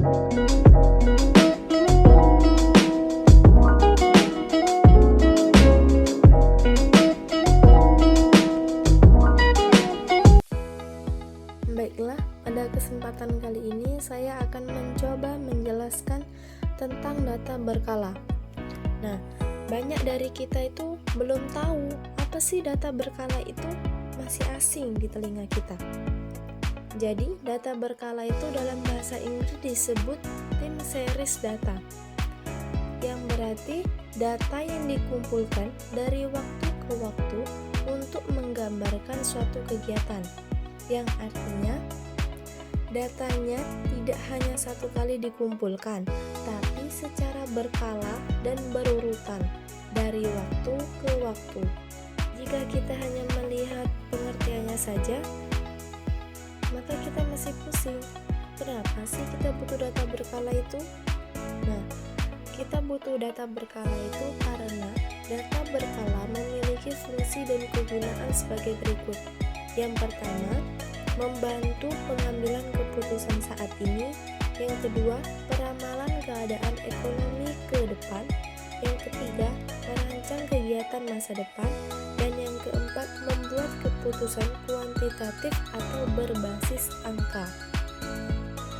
Baiklah, pada kesempatan kali ini saya akan mencoba menjelaskan tentang data berkala. Nah, banyak dari kita itu belum tahu apa sih data berkala itu, masih asing di telinga kita. Jadi, data berkala itu dalam bahasa Inggris disebut time series data, yang berarti data yang dikumpulkan dari waktu ke waktu untuk menggambarkan suatu kegiatan, yang artinya datanya tidak hanya satu kali dikumpulkan, tapi secara berkala dan berurutan dari waktu ke waktu. Jika kita hanya melihat pengertiannya saja, maka kita masih pusing. Kenapa sih kita butuh data berkala itu? Nah, kita butuh data berkala itu karena data berkala memiliki fungsi dan kegunaan sebagai berikut. Yang pertama, membantu pengambilan keputusan saat ini. Yang kedua, peramalan keadaan ekonomi ke depan. Yang ketiga, merancang kegiatan masa depan. Dan yang keempat, membuat keputusan kuantitatif atau berbasis angka.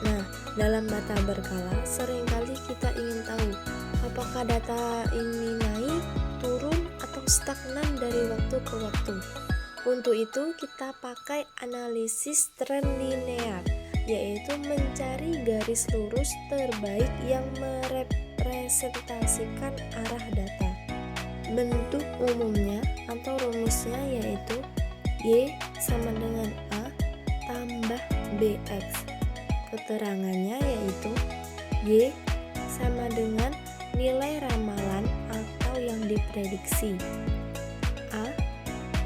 Nah, dalam data berkala, seringkali kita ingin tahu apakah data ini naik, turun, atau stagnan dari waktu ke waktu. Untuk itu kita pakai analisis tren linear, yaitu mencari garis lurus terbaik yang merepresentasikan arah data. Bentuk umumnya atau rumusnya yaitu Y sama dengan A tambah BX. Keterangannya yaitu Y sama dengan nilai ramalan atau yang diprediksi. A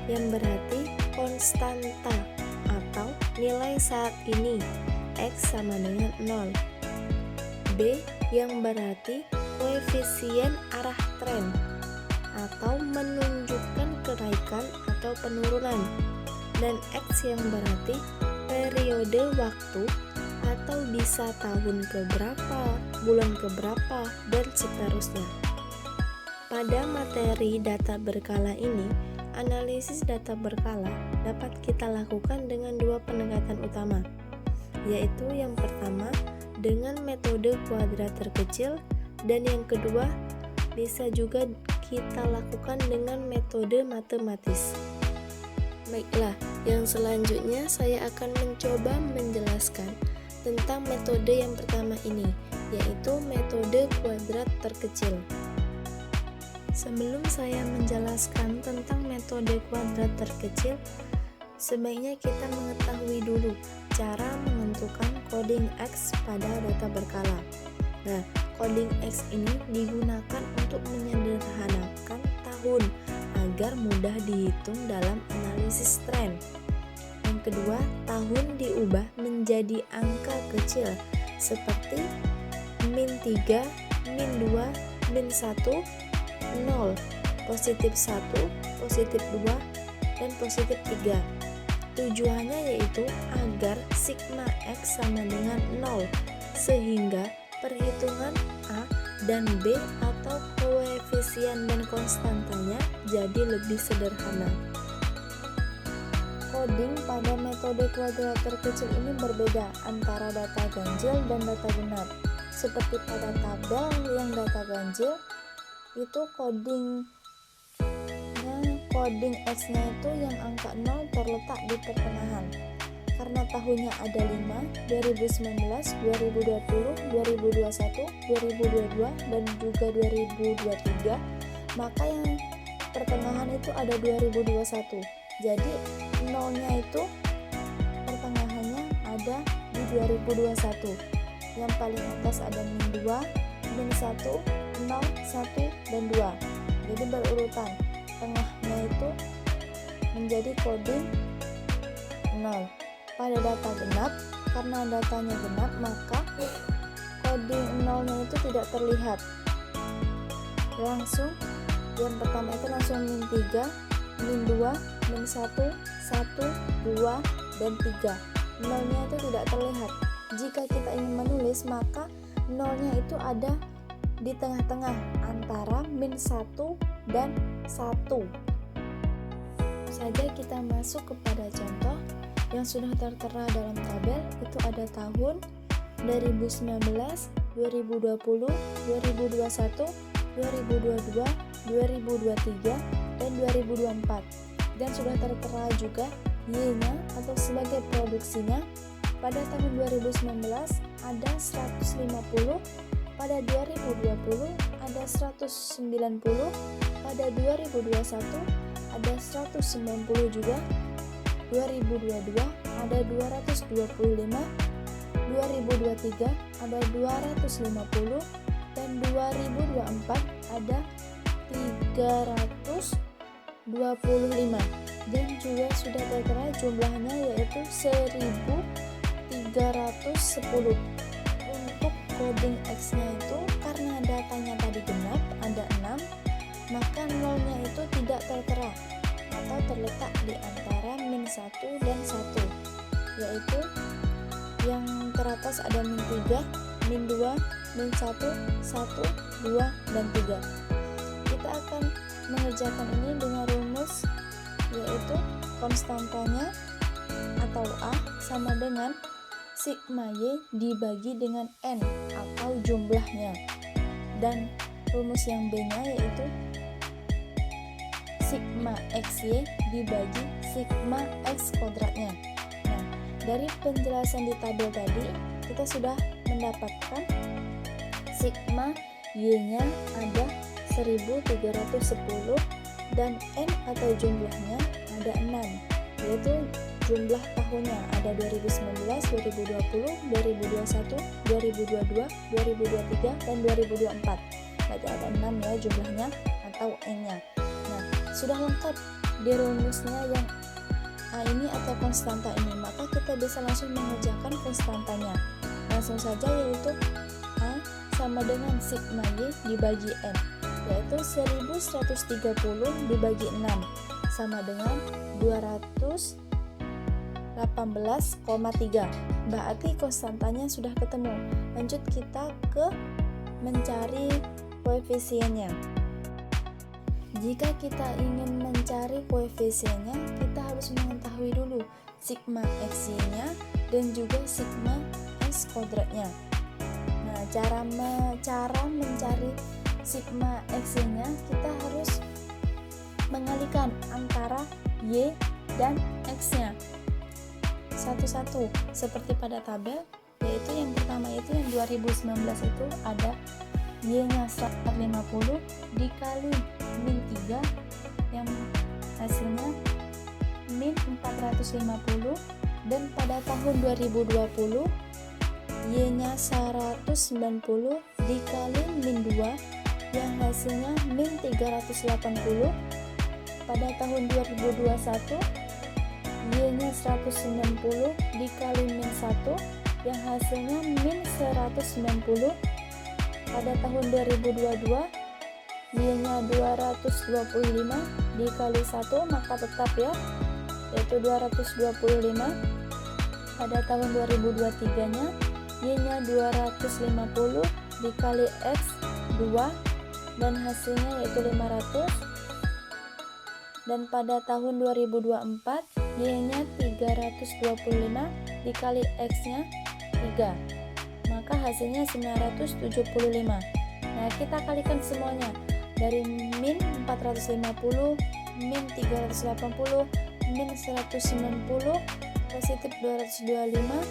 yang berarti konstanta atau nilai saat ini, X sama dengan 0. B yang berarti koefisien arah tren atau menunjukkan kenaikan atau penurunan, dan X yang berarti periode waktu atau bisa tahun keberapa, bulan keberapa, dan seterusnya. Pada materi data berkala ini, analisis data berkala dapat kita lakukan dengan dua pendekatan utama, yaitu yang pertama dengan metode kuadrat terkecil, dan yang kedua bisa juga kita lakukan dengan metode matematis. Baiklah, yang selanjutnya saya akan mencoba menjelaskan tentang metode yang pertama ini, yaitu metode kuadrat terkecil. Sebelum saya menjelaskan tentang metode kuadrat terkecil, sebaiknya kita mengetahui dulu cara menentukan coding X pada data berkala. Nah, coding X ini digunakan untuk menyederhanakan tahun agar mudah dihitung dalam analisis tren. Yang kedua, tahun diubah menjadi angka kecil seperti -3, -2, -1, 0, positif 1, positif 2, dan positif 3. Tujuannya yaitu agar sigma X sama dengan 0, sehingga perhitungan A dan B atau koefisien dan konstantanya jadi lebih sederhana. Coding pada metode kuadrat terkecil ini berbeda antara data ganjil dan data genap. Seperti pada tabel yang data ganjil, itu coding X-nya itu yang angka 0 terletak di pertengahan. Karena tahunnya ada 5, 2019, 2020, 2021, 2022, dan juga 2023, maka yang pertengahan itu ada 2021. Jadi 0-nya itu pertengahannya ada di 2021. Yang paling atas ada -2, -1, 0, 1, dan 2. Jadi berurutan. Tengahnya itu menjadi coding 0. Pada data genap, karena datanya genap, maka coding 0-nya itu tidak terlihat. Langsung, yang pertama itu langsung -3, -2, -1, 1, 2, dan 3. 0-nya itu tidak terlihat. jika kita ingin menulis, maka nolnya itu ada di tengah-tengah antara -1 dan 1. Saja kita masuk kepada contoh yang sudah tertera dalam tabel. Itu ada tahun 2019, 2020, 2021, 2022, 2023, dan 2024. Dan sudah tertera juga Y-nya atau sebagai produksinya. Pada tahun 2019 ada 150, pada 2020 ada 190, pada 2021 ada 190 juga, 2022 ada 225, 2023 ada 250, dan 2024 ada 325. Dan juga sudah tertera jumlahnya, yaitu 1310. Untuk coding X-nya itu karena datanya tadi genap ada 6, maka nolnya itu tidak tertera atau terletak di antara -1 dan 1, yaitu yang teratas ada -3, -2, -1, 1, 2, dan 3. Kita akan mengerjakan ini dengan rumus, yaitu konstantanya atau A sama dengan sigma Y dibagi dengan N atau jumlahnya, dan rumus yang B-nya yaitu sigma XY dibagi sigma X kuadratnya. Nah, dari penjelasan di tabel tadi kita sudah mendapatkan sigma Y-nya ada 1310 dan N atau jumlahnya ada 6, yaitu jumlah tahunnya ada 2019, 2020, 2021, 2022, 2023, dan 2024. Berarti ada 6 ya jumlahnya atau N-nya. Nah, sudah lengkap di rumusnya yang A ini atau konstanta ini, maka kita bisa langsung mengerjakan konstantanya. Langsung saja, yaitu A sama dengan sigma Y dibagi N, yaitu 1130 dibagi 6 sama dengan 218,3. Berarti konstantanya sudah ketemu. Lanjut kita ke mencari koefisiennya. Jika kita ingin mencari koefisiennya, kita harus mengetahui dulu sigma XY-nya dan juga sigma X kuadratnya. Nah, cara mencari sigma XY-nya, kita harus mengalikan antara Y dan X-nya satu-satu seperti pada tabel, yaitu yang pertama itu yang 2019 itu ada Y-nya 150 dikali -3 yang hasilnya -450, dan pada tahun 2020 Y-nya 190 dikali -2 yang hasilnya -380. Pada tahun 2021 Y-nya 190 dikali -1 yang hasilnya -190. Pada tahun 2022 Y-nya 225 dikali 1, maka tetap ya, yaitu 225. Pada tahun 2023 nya Y-nya 250 dikali X 2 dan hasilnya yaitu 500. Dan pada tahun 2024 Y-nya 325 dikali X-nya 3, maka hasilnya 975. Nah, kita kalikan semuanya dari -450, -380, -190, positif 225,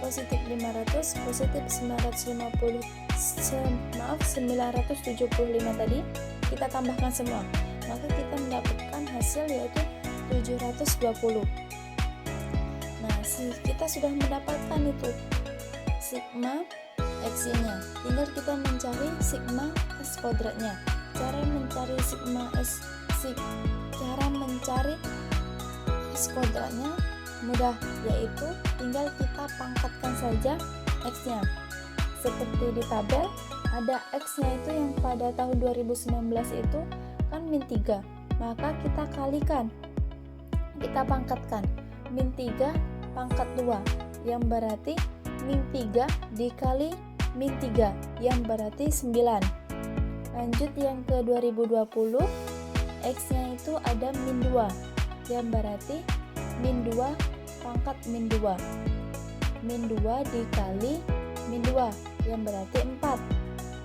positif 500, positif 975 tadi kita tambahkan semua, maka kita mendapatkan hasil yaitu 720. Nah, kita sudah mendapatkan itu sigma X-nya, tinggal kita mencari sigma S kuadratnya. Cara mencari S kuadratnya mudah, yaitu tinggal kita pangkatkan saja X-nya. Seperti di tabel ada X-nya itu yang pada tahun 2019 itu kan -3, maka kita kalikan, kita pangkatkan -3 pangkat 2 yang berarti min 3 dikali min 3 yang berarti 9. Lanjut yang ke 2020, X-nya itu ada min 2 yang berarti min 2 pangkat min 2. Min 2 dikali min 2 yang berarti 4.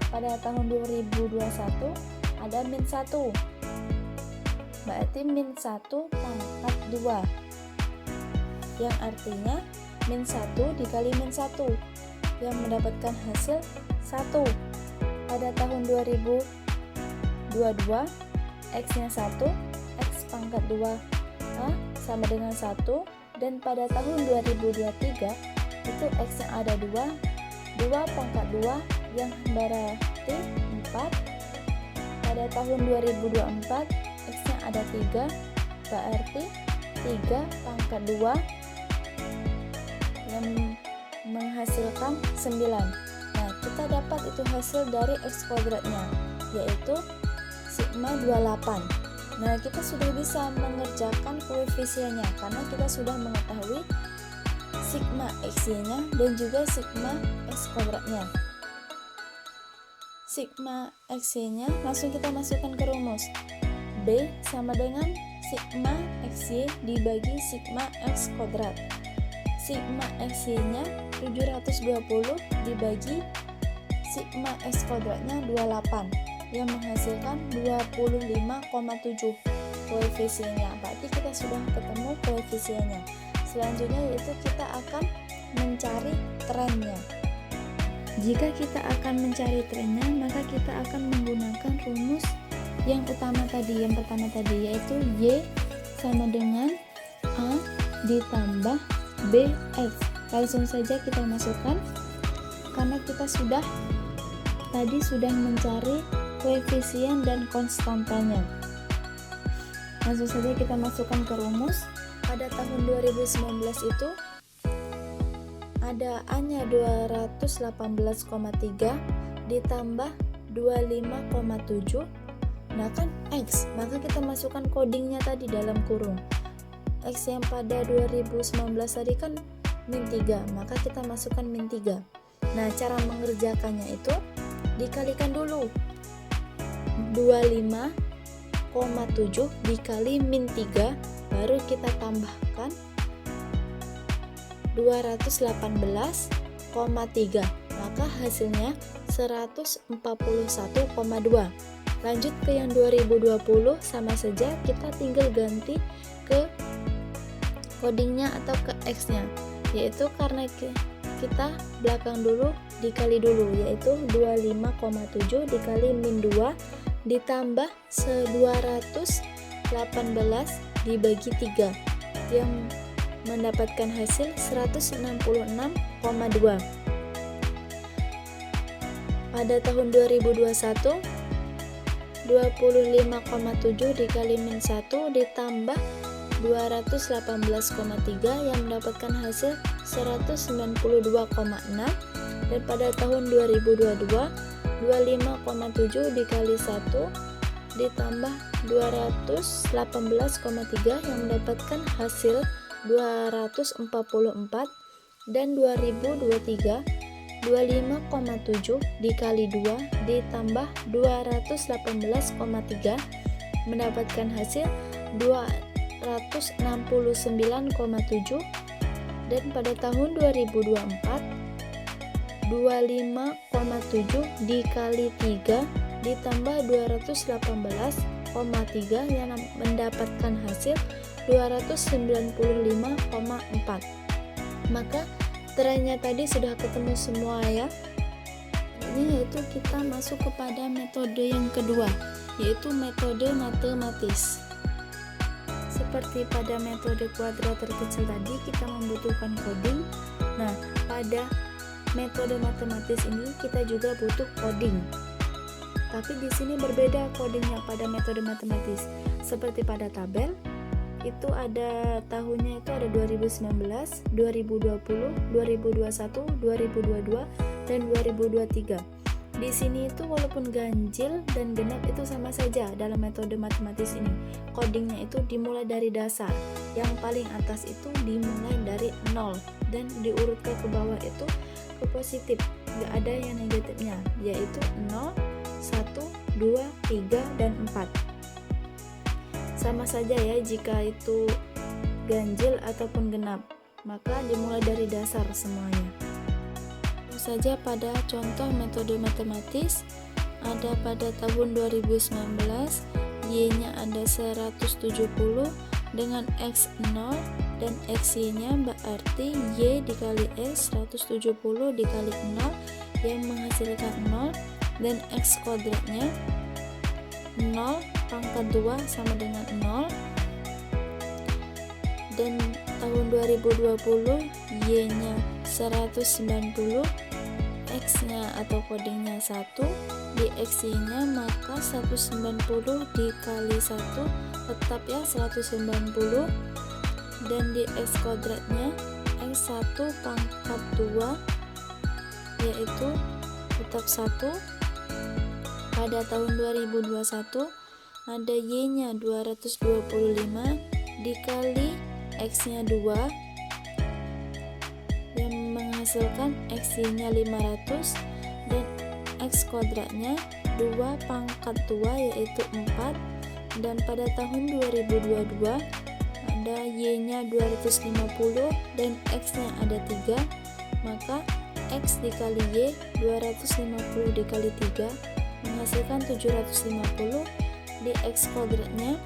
Pada tahun 2021 ada min 1. Berarti min 1 pangkat 2. Yang artinya min 1 dikali min 1 yang mendapatkan hasil 1. Pada tahun 2022 X-nya 1, X pangkat 2 sama dengan 1, dan pada tahun 2023 itu X-nya ada 2 pangkat 2 yang berarti 4. Pada tahun 2024 X-nya ada 3 berarti 3 pangkat 2 yang menghasilkan 9. Nah, kita dapat itu hasil dari X kuadratnya, yaitu sigma 28. Nah, kita sudah bisa mengerjakan koefisiennya karena kita sudah mengetahui sigma X-nya dan juga sigma X kuadratnya. Sigma X-nya langsung kita masukkan ke rumus. B sama dengan sigma XY dibagi sigma X kuadrat. Sigma XY-nya 720 dibagi sigma X kuadratnya 28 yang menghasilkan 25,7 koefisiennya. Berarti kita sudah ketemu koefisiennya. Selanjutnya yaitu kita akan mencari trennya. Jika kita akan mencari trennya, maka kita akan menggunakan rumus yang utama tadi, yang pertama tadi, yaitu Y sama dengan A ditambah BX. Langsung saja kita masukkan karena kita sudah mencari koefisien dan konstantanya. Langsung saja kita masukkan ke rumus. Pada tahun 2019 itu ada A-nya 218,3 ditambah 25,7. Nah kan X, maka kita masukkan codingnya tadi dalam kurung. X yang pada 2019 tadi kan min 3, maka kita masukkan min 3. Nah, cara mengerjakannya itu dikalikan dulu. 25,7 dikali min 3, baru kita tambahkan 218,3, maka hasilnya 141,2. Lanjut ke yang 2020, sama saja kita tinggal ganti ke codingnya atau ke X-nya, yaitu karena kita belakang dulu dikali dulu, yaitu 25,7 dikali min 2 ditambah 218 dibagi 3 yang mendapatkan hasil 166,2. Pada tahun 2021 25,7 dikali min 1 ditambah 218,3 yang mendapatkan hasil 192,6. Dan pada tahun 2022 25,7 dikali 1 ditambah 218,3 yang mendapatkan hasil 244. Dan 2023 25,7 dikali 2 ditambah 218,3 mendapatkan hasil 269,7. Dan pada tahun 2024 25,7 dikali 3 ditambah 218,3 yang mendapatkan hasil 295,4. Maka trennya tadi sudah ketemu semua ya. Ini yaitu kita masuk kepada metode yang kedua, yaitu metode matematis. Seperti pada metode kuadrat terkecil tadi kita membutuhkan coding. Nah, pada metode matematis ini kita juga butuh coding. Tapi di sini berbeda codingnya pada metode matematis. Seperti pada tabel, itu ada tahunnya itu ada 2019, 2020, 2021, 2022, dan 2023. Di sini itu walaupun ganjil dan genap itu sama saja dalam metode matematis ini. Codingnya itu dimulai dari dasar. Yang paling atas itu dimulai dari 0 dan diurutkan ke bawah itu ke positif, nggak ada yang negatifnya, yaitu 0, 1, 2, 3, dan 4. Sama saja ya jika itu ganjil ataupun genap, maka dimulai dari dasar semuanya. Langsung saja pada contoh metode matematis, ada pada tahun 2019, Y-nya ada 170 dengan X 0 dan X-Y-nya berarti Y dikali X 170 dikali 0 yang menghasilkan 0, dan X kuadratnya 0 pangkat 2 sama dengan 0, dan tahun 2020 Y-nya 190, X-nya atau kodenya 1, di X-nya maka 190 dikali 1 tetap ya 190, dan di X kuadratnya X1 pangkat 2 yaitu tetap 1. Pada tahun 2021 ada Y-nya 225 dikali X-nya 2 yang menghasilkan X-nya 500, dan X kuadratnya 2 pangkat 2 yaitu 4, dan pada tahun 2022 ada Y-nya 250 dan X-nya ada 3, maka X dikali Y 250 dikali 3 menghasilkan 750, di X kuadratnya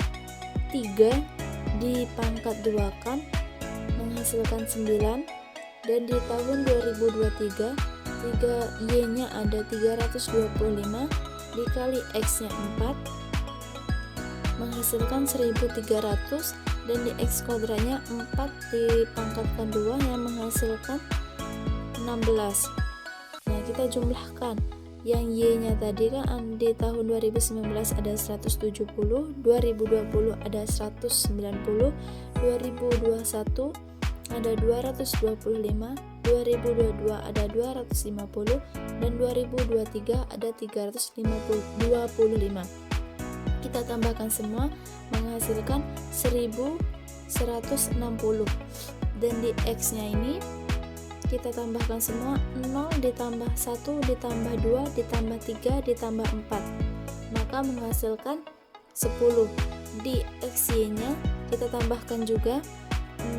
3 dipangkat 2 kan menghasilkan 9, dan di tahun 2023 Y-nya ada 325 dikali X-nya 4 menghasilkan 1300, dan di X kuadratnya 4 dipangkatkan 2 yang menghasilkan 16. Nah, kita jumlahkan. Yang Y-nya tadi kan di tahun 2019 ada 170, 2020 ada 190, 2021 ada 225, 2022 ada 250, dan 2023 ada 325. Kita tambahkan semua menghasilkan 1160, dan di X-nya ini kita tambahkan semua 0 ditambah 1 ditambah 2 ditambah 3 ditambah 4 maka menghasilkan 10. Di XY-nya kita tambahkan juga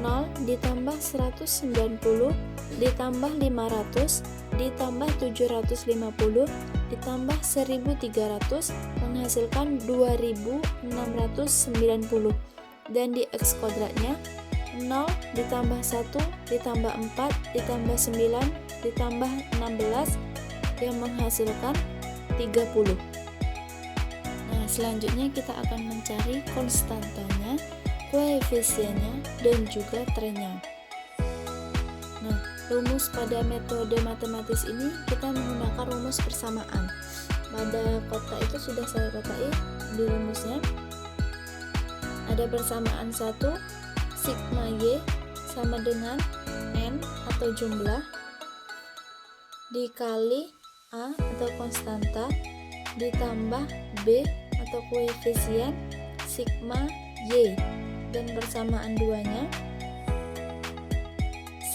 0 ditambah 190 ditambah 500 ditambah 750 ditambah 1300 menghasilkan 2690, dan di X kuadratnya 0 ditambah 1 ditambah 4 ditambah 9 ditambah 16 yang menghasilkan 30. Nah, selanjutnya kita akan mencari konstantanya, koefisiennya, dan juga trennya. Nah, rumus pada metode matematis ini kita menggunakan rumus persamaan. Pada kotak itu sudah saya kotai di rumusnya. Ada persamaan 1, sigma Y sama dengan N atau jumlah dikali A atau konstanta ditambah B atau koefisien sigma Y, dan persamaan duanya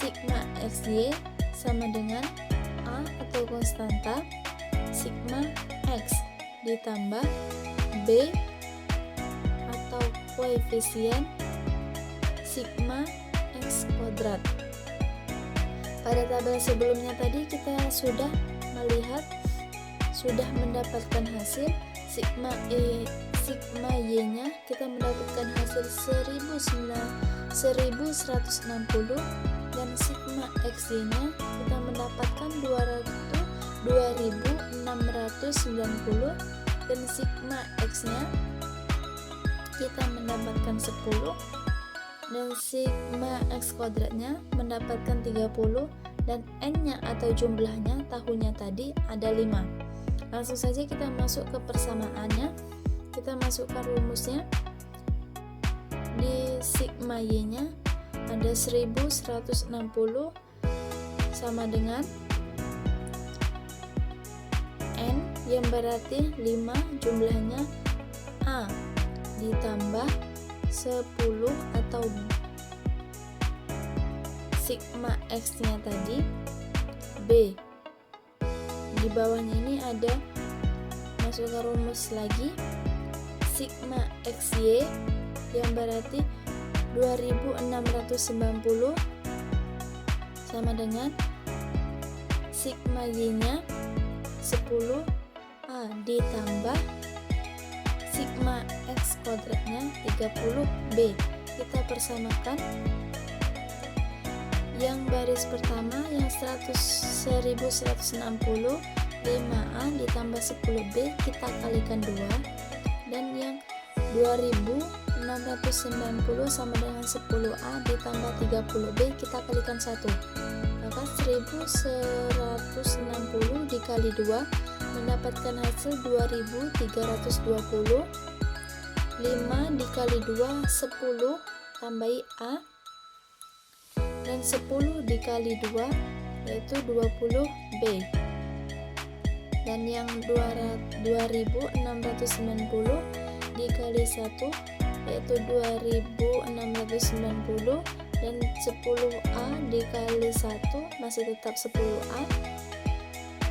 sigma XY sama dengan A atau konstanta sigma X ditambah B atau koefisien sigma X kuadrat. Pada tabel sebelumnya tadi kita sudah melihat, sudah mendapatkan hasil sigma Y-nya kita mendapatkan hasil 1160, dan sigma XY-nya kita mendapatkan 2690, dan sigma X-nya kita mendapatkan 10, dan sigma X kuadratnya mendapatkan 30, dan N-nya atau jumlahnya tahunnya tadi ada 5. Langsung saja kita masuk ke persamaannya. Kita masukkan rumusnya. Di sigma Y-nya ada 1160 sama dengan N yang berarti 5 jumlahnya A ditambah 10 atau sigma X nya tadi B. Di bawahnya ini ada masukkan rumus lagi, sigma XY yang berarti 2690 sama dengan sigma Y-nya 10A ditambah sigma X kuadratnya 30B. Kita persamakan. Yang baris pertama yang 1160 5A ditambah 10B kita kalikan 2, dan yang 2690 sama dengan 10A ditambah 30B kita kalikan 1. Maka 1160 dikali 2 mendapatkan hasil 2320. 5 dikali 2 10 tambahi A, dan 10 dikali 2 yaitu 20B, dan yang 2690 dikali 1 yaitu 2690, dan 10A dikali 1 masih tetap 10A,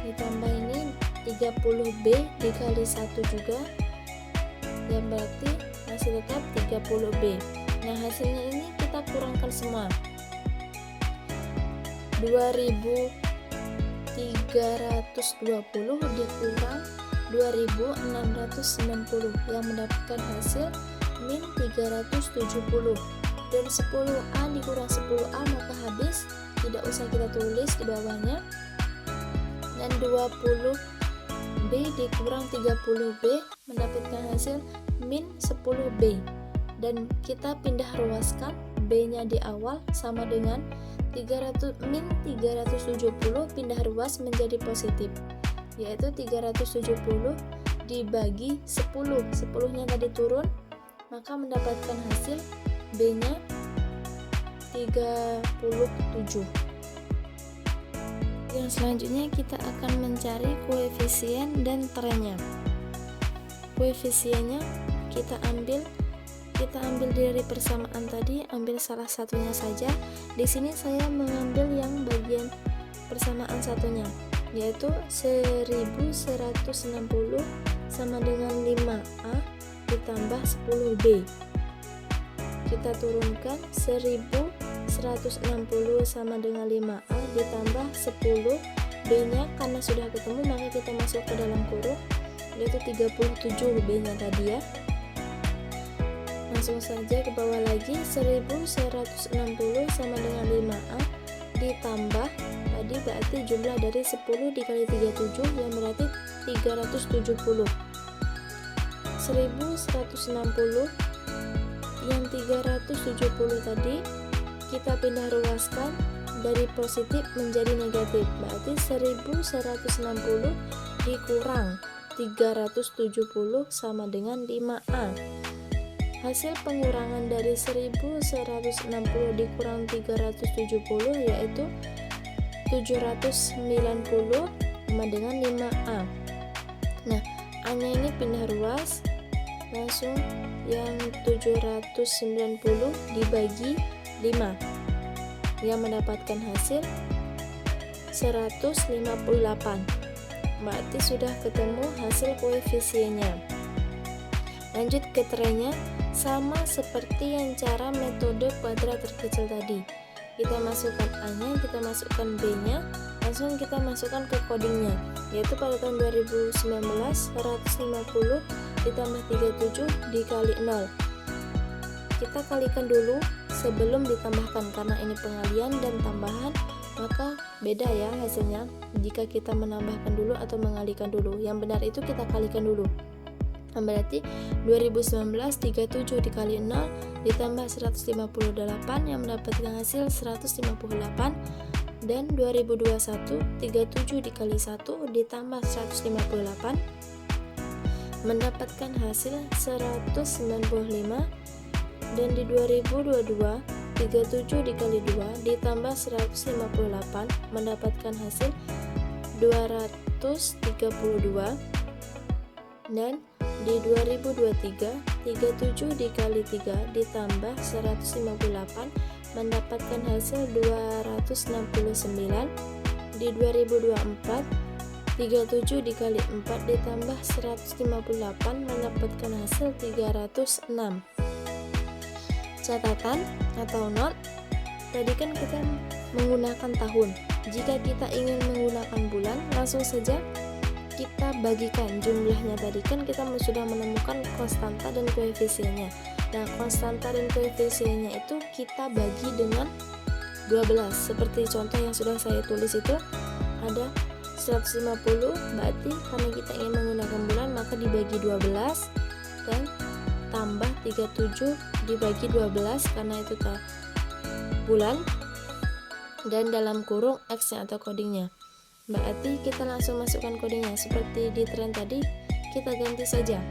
ditambah ini 30B dikali 1 juga, yang berarti masih tetap 30B. Nah, hasilnya ini kita kurangkan semua. 2320 dikurang 2690 yang mendapatkan hasil min 370, dan 10A dikurang 10A maka habis, tidak usah kita tulis di bawahnya, dan 20B dikurang 30B mendapatkan hasil min 10B, dan kita pindah ruaskan B nya di awal sama dengan 300 min 370 pindah ruas menjadi positif, yaitu 370 dibagi 10 nya tadi turun, maka mendapatkan hasil B nya 37. Yang selanjutnya kita akan mencari koefisien dan trennya. Koefisiennya kita ambil dari persamaan tadi, ambil salah satunya saja. Di sini saya mengambil yang bagian persamaan satunya, yaitu 1160 sama dengan 5A ditambah 10B. Kita turunkan 1160 sama dengan 5A ditambah 10B nya karena sudah ketemu maka kita masuk ke dalam kurung, yaitu 37B nya tadi ya. Langsung saja ke bawah lagi, 1160 sama dengan 5A ditambah tadi berarti jumlah dari 10 dikali 37 yang berarti 370. 1160 yang 370 tadi kita pindah ruaskan dari positif menjadi negatif, berarti 1160 dikurang 370 sama dengan 5A. Hasil pengurangan dari 1160 dikurang 370 yaitu 790 sama dengan 5A. Nah, A-nya ini pindah ruas, langsung yang 790 dibagi 5 yang mendapatkan hasil 158. Berarti sudah ketemu hasil koefisiennya. Lanjut ke trennya, sama seperti yang cara metode kuadrat terkecil tadi. Kita masukkan A-nya, kita masukkan B-nya, langsung kita masukkan ke codingnya, yaitu pada tahun 2019 150 ditambah 37 dikali 0. Kita kalikan dulu sebelum ditambahkan, karena ini pengalian dan tambahan maka beda ya hasilnya jika kita menambahkan dulu atau mengalikan dulu. Yang benar itu kita kalikan dulu. Berarti 2019 37 dikali 0 ditambah 158 yang mendapatkan hasil 158, dan 2021 37 dikali 1 ditambah 158 mendapatkan hasil 195, dan di 2022 37 dikali 2 ditambah 158 mendapatkan hasil 232, dan di 2023 37 dikali 3 ditambah 158 mendapatkan hasil 269, di 2024, 37 dikali 4 ditambah 158 mendapatkan hasil 306. Catatan atau note, tadi kan kita menggunakan tahun. Jika kita ingin menggunakan bulan, langsung saja kita bagikan jumlahnya. Tadi kan kita sudah menemukan konstanta dan koefisiennya. Nah, konstanta dan koefisiennya itu kita bagi dengan 12. Seperti contoh yang sudah saya tulis itu ada 150, berarti karena kita ingin menggunakan bulan maka dibagi 12 dan tambah 37 dibagi 12 karena itu bulan dan dalam kurung X-nya atau codingnya. Berarti kita langsung masukkan codingnya seperti di tren tadi, kita ganti saja.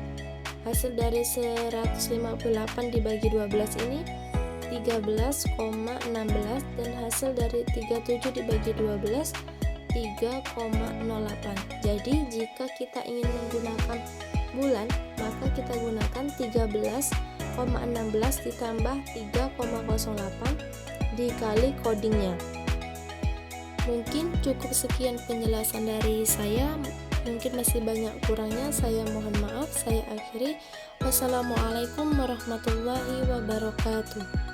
Hasil dari 158 dibagi 12 ini 13,16 dan hasil dari 37 dibagi 12 3,08. Jadi jika kita ingin menggunakan bulan, maka kita gunakan 13,16 ditambah 3,08 dikali codingnya. Mungkin cukup sekian penjelasan dari saya. Mungkin masih banyak kurangnya, saya mohon maaf. Saya akhiri. Wassalamualaikum warahmatullahi wabarakatuh.